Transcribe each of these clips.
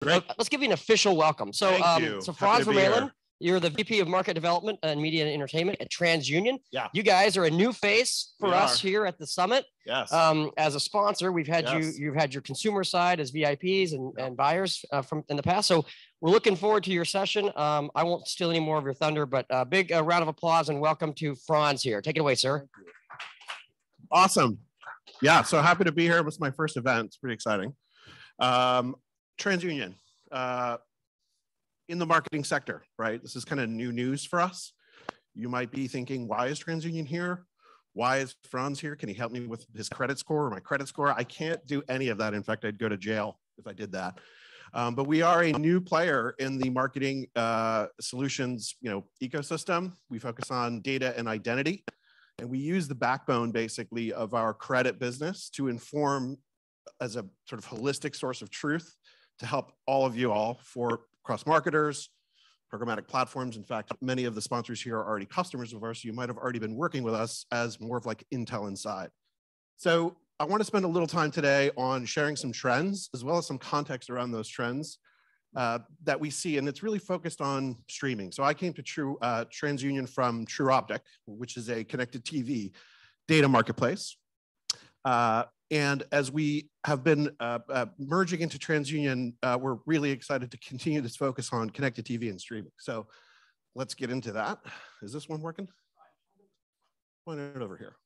Great. Let's give you an official welcome. So, Thank you. so Happy Frans to be here. Vermeulen, you're the VP of Market Development and Media and Entertainment at TransUnion. Yeah. You guys are a new face for We us are. here at the summit. Yes. As a sponsor, we've had you've had your consumer side as VIPs and buyers from in the past. So we're looking forward to your session. I won't steal any more of your thunder, but a big round of applause and welcome to Frans here. Take it away, sir. Awesome. Yeah, so happy to be here. It was my first event. It's pretty exciting. TransUnion. In the marketing sector, right? This is kind of new news for us. You might be thinking, why is TransUnion here? Why is Frans here? Can he help me with his credit score or my credit score? I can't do any of that. In fact, I'd go to jail if I did that. But we are a new player in the marketing solutions, ecosystem. We focus on data and identity, and we use the backbone basically of our credit business to inform as a sort of holistic source of truth to help all of you all for cross marketers, programmatic platforms. In fact, many of the sponsors here are already customers of ours. So you might have already been working with us as more of like Intel Inside. So I want to spend a little time today on sharing some trends, as well as some context around those trends that we see. And it's really focused on streaming. So I came to TransUnion from TrueOptic, which is a connected TV data marketplace. And as we have been merging into TransUnion, we're really excited to continue this focus on connected TV and streaming. So let's get into that. Is this one working? Point it over here.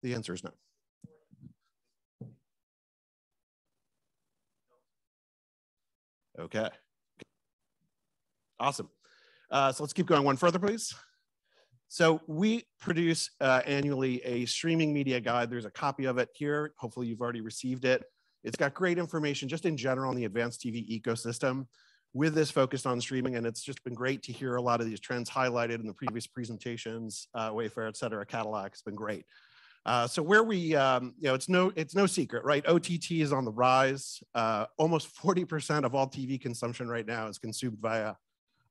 The answer is no. Okay. Awesome. So let's keep going one further, please. So we produce annually a streaming media guide. There's a copy of it here. Hopefully you've already received it. It's got great information just in general on the advanced TV ecosystem with this focused on streaming. And it's just been great to hear a lot of these trends highlighted in the previous presentations, Wayfair, et cetera, Cadillac. It's been great. So where we, it's no secret, right? OTT is on the rise. Almost 40% of all TV consumption right now is consumed via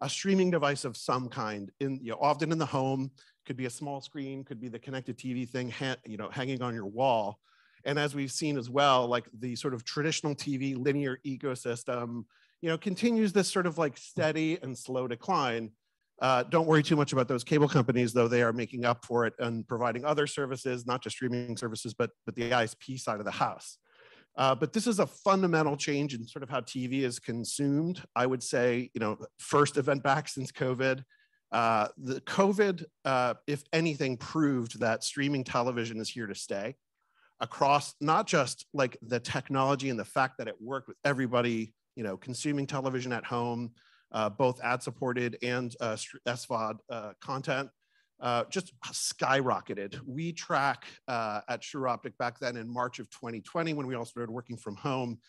a streaming device of some kind, often in the home. Could be a small screen, could be the connected TV thing, hanging on your wall. And as we've seen as well, like the sort of traditional TV linear ecosystem, continues this sort of like steady and slow decline. Don't worry too much about those cable companies, though. They are making up for it and providing other services, not just streaming services, but the ISP side of the house. But this is a fundamental change in sort of how TV is consumed. I would say, first event back since COVID. The COVID, if anything, proved that streaming television is here to stay across not just like the technology and the fact that it worked with everybody, consuming television at home, both ad-supported and SVOD content. Just skyrocketed. We track at TrueOptic back then in March of 2020, when we all started working from home.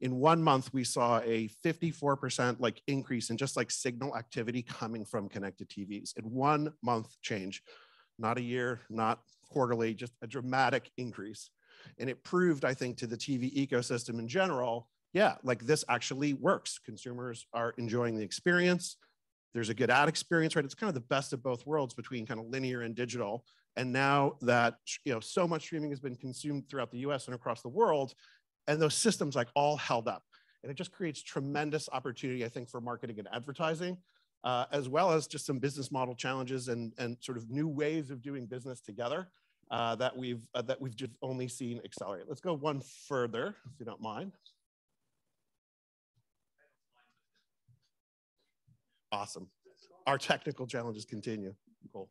In 1 month, we saw a 54% increase in just signal activity coming from connected TVs in 1 month change, not a year, not quarterly, just a dramatic increase. And it proved, I think, to the TV ecosystem in general, yeah, this actually works. Consumers are enjoying the experience. There's a good ad experience, right? It's kind of the best of both worlds between kind of linear and digital. And now that, so much streaming has been consumed throughout the US and across the world, and those systems all held up. And it just creates tremendous opportunity, I think, for marketing and advertising, as well as just some business model challenges and sort of new ways of doing business together that we've just only seen accelerate. Let's go one further, if you don't mind. Awesome. Our technical challenges continue. Cool.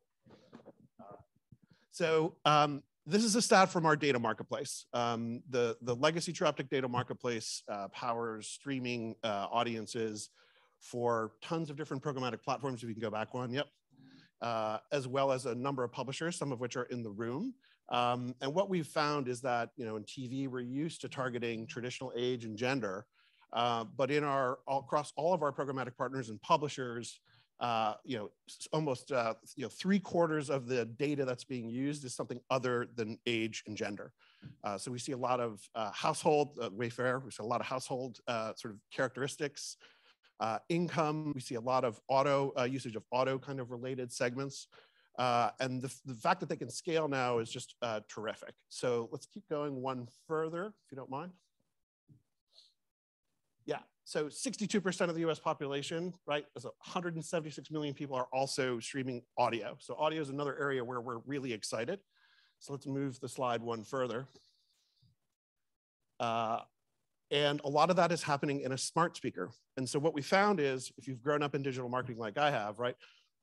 So this is a stat from our data marketplace. The legacy TrueOptic data marketplace powers streaming audiences for tons of different programmatic platforms. If you can go back one, yep. As well as a number of publishers, some of which are in the room. And what we've found is that, in TV, we're used to targeting traditional age and gender. But in across all of our programmatic partners and publishers, almost 3/4 of the data that's being used is something other than age and gender. So we see a lot of household, Wayfair, we see a lot of household sort of characteristics, income, we see a lot of usage of auto kind of related segments. And the fact that they can scale now is just terrific. So let's keep going one further, if you don't mind. Yeah, so 62% of the US population, right? So 176 million people are also streaming audio. So audio is another area where we're really excited. So let's move the slide one further. And a lot of that is happening in a smart speaker. And so what we found is, if you've grown up in digital marketing like I have, right?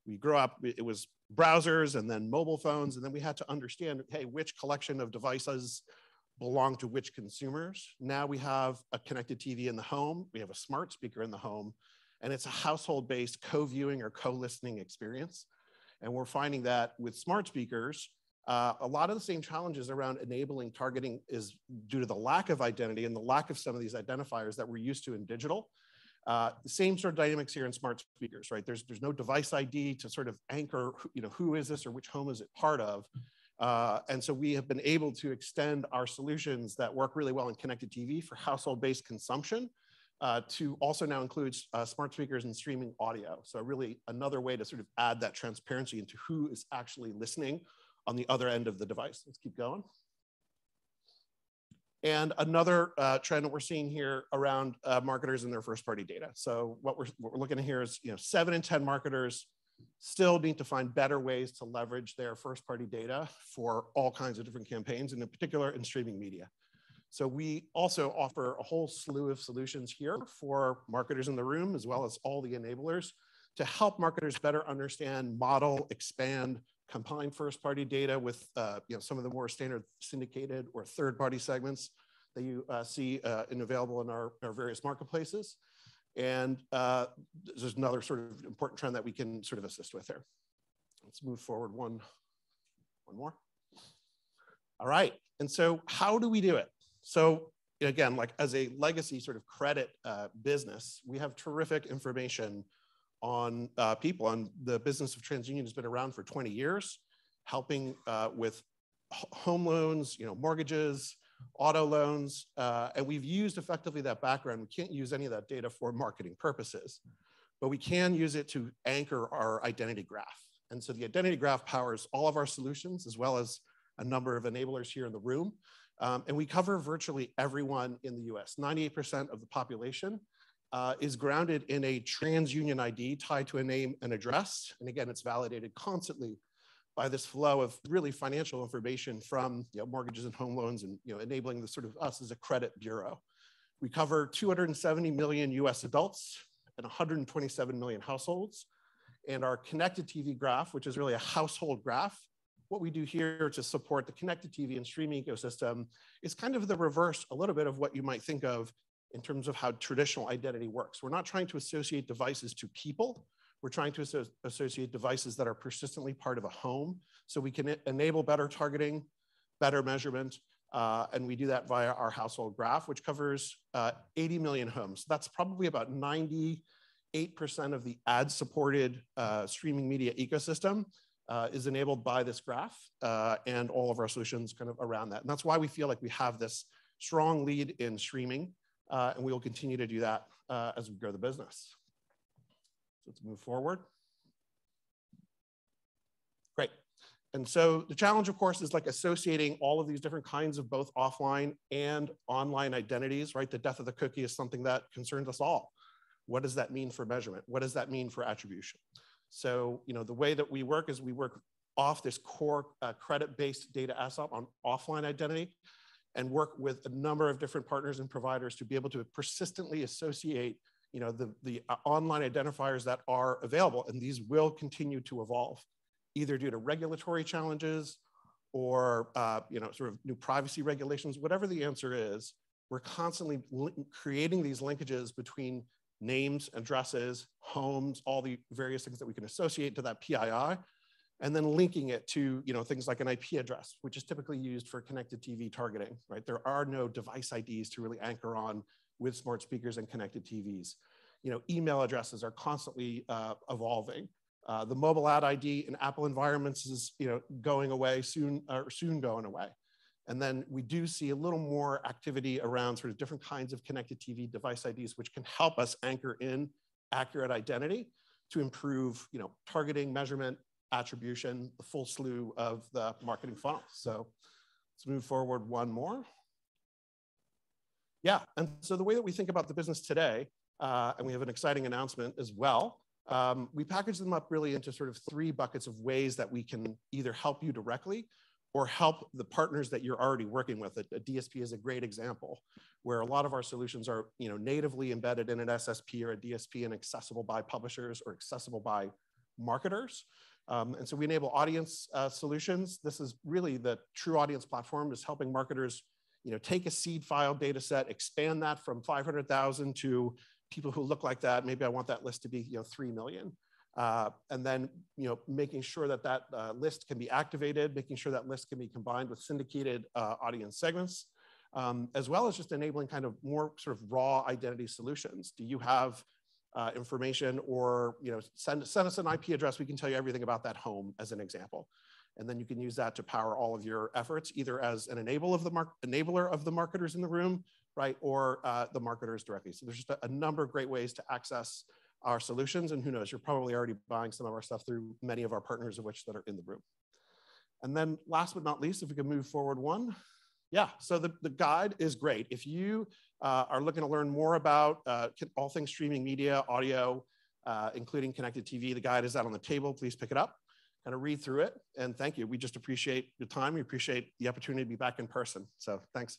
We grew up, it was browsers and then mobile phones, and then we had to understand, hey, which collection of devices belong to which consumers. Now we have a connected TV in the home, we have a smart speaker in the home, and it's a household-based co-viewing or co-listening experience. And we're finding that with smart speakers, a lot of the same challenges around enabling targeting is due to the lack of identity and the lack of some of these identifiers that we're used to in digital. The same sort of dynamics here in smart speakers, right? There's no device ID to sort of anchor, who is this or which home is it part of? And so we have been able to extend our solutions that work really well in connected TV for household-based consumption to also now include smart speakers and streaming audio. So really another way to sort of add that transparency into who is actually listening on the other end of the device. Let's keep going. And another trend that we're seeing here around marketers and their first-party data. So what we're looking at here is, 7 in 10 marketers still need to find better ways to leverage their first-party data for all kinds of different campaigns, and in particular in streaming media. So we also offer a whole slew of solutions here for marketers in the room, as well as all the enablers, to help marketers better understand, model, expand, combine first-party data with some of the more standard syndicated or third-party segments that you see and available in our various marketplaces. And there's another sort of important trend that we can sort of assist with here. Let's move forward one more. All right, and so how do we do it? So again, like as a legacy sort of credit business, we have terrific information on people. And the business of TransUnion has been around for 20 years, helping with home loans, mortgages, auto loans, and we've used effectively that background. We can't use any of that data for marketing purposes, but we can use it to anchor our identity graph. And so the identity graph powers all of our solutions, as well as a number of enablers here in the room. And we cover virtually everyone in the US. 98% of the population is grounded in a TransUnion ID tied to a name and address. And again, it's validated constantly by this flow of really financial information from mortgages and home loans, and enabling the sort of us as a credit bureau. We cover 270 million US adults and 127 million households. And our connected TV graph, which is really a household graph, what we do here to support the connected TV and streaming ecosystem is kind of the reverse, a little bit of what you might think of in terms of how traditional identity works. We're not trying to associate devices to people. We're trying to associate devices that are persistently part of a home, so we can enable better targeting, better measurement, and we do that via our household graph, which covers 80 million homes. That's probably about 98% of the ad-supported streaming media ecosystem is enabled by this graph, and all of our solutions kind of around that. And that's why we feel like we have this strong lead in streaming, and we will continue to do that as we grow the business. Let's move forward. Great. And so the challenge, of course, is like associating all of these different kinds of both offline and online identities, right? The death of the cookie is something that concerns us all. What does that mean for measurement? What does that mean for attribution? So, the way that we work is we work off this core credit-based data asset on offline identity, and work with a number of different partners and providers to be able to persistently associate the online identifiers that are available, and these will continue to evolve, either due to regulatory challenges or sort of new privacy regulations. Whatever the answer is, we're constantly creating these linkages between names, addresses, homes, all the various things that we can associate to that PII, and then linking it to things like an IP address, which is typically used for connected TV targeting, right? There are no device IDs to really anchor on with smart speakers and connected TVs. Email addresses are constantly evolving. The mobile ad ID in Apple environments is going away soon, or soon going away. And then we do see a little more activity around sort of different kinds of connected TV device IDs, which can help us anchor in accurate identity to improve targeting, measurement, attribution, the full slew of the marketing funnel. So let's move forward one more. Yeah, and so the way that we think about the business today, and we have an exciting announcement as well, we package them up really into sort of 3 buckets of ways that we can either help you directly or help the partners that you're already working with. A DSP is a great example, where a lot of our solutions are natively embedded in an SSP or a DSP and accessible by publishers or accessible by marketers. And so we enable audience solutions. This is really the True Audience platform, is helping marketers take a seed file data set, expand that from 500,000 to people who look like that. Maybe I want that list to be 3 million. And then making sure that that list can be activated, making sure that list can be combined with syndicated audience segments, as well as just enabling kind of more sort of raw identity solutions. Do you have information, or send us an IP address? We can tell you everything about that home, as an example. And then you can use that to power all of your efforts, either as an enabler of the marketers in the room, right, or the marketers directly. So there's just a number of great ways to access our solutions, and who knows, you're probably already buying some of our stuff through many of our partners, of which that are in the room. And then last but not least, if we can move forward one. Yeah, so the guide is great. If you are looking to learn more about all things streaming media, audio, including connected TV, the guide is out on the table. Please pick it up, kind of read through it, and thank you. We just appreciate your time. We appreciate the opportunity to be back in person. So thanks.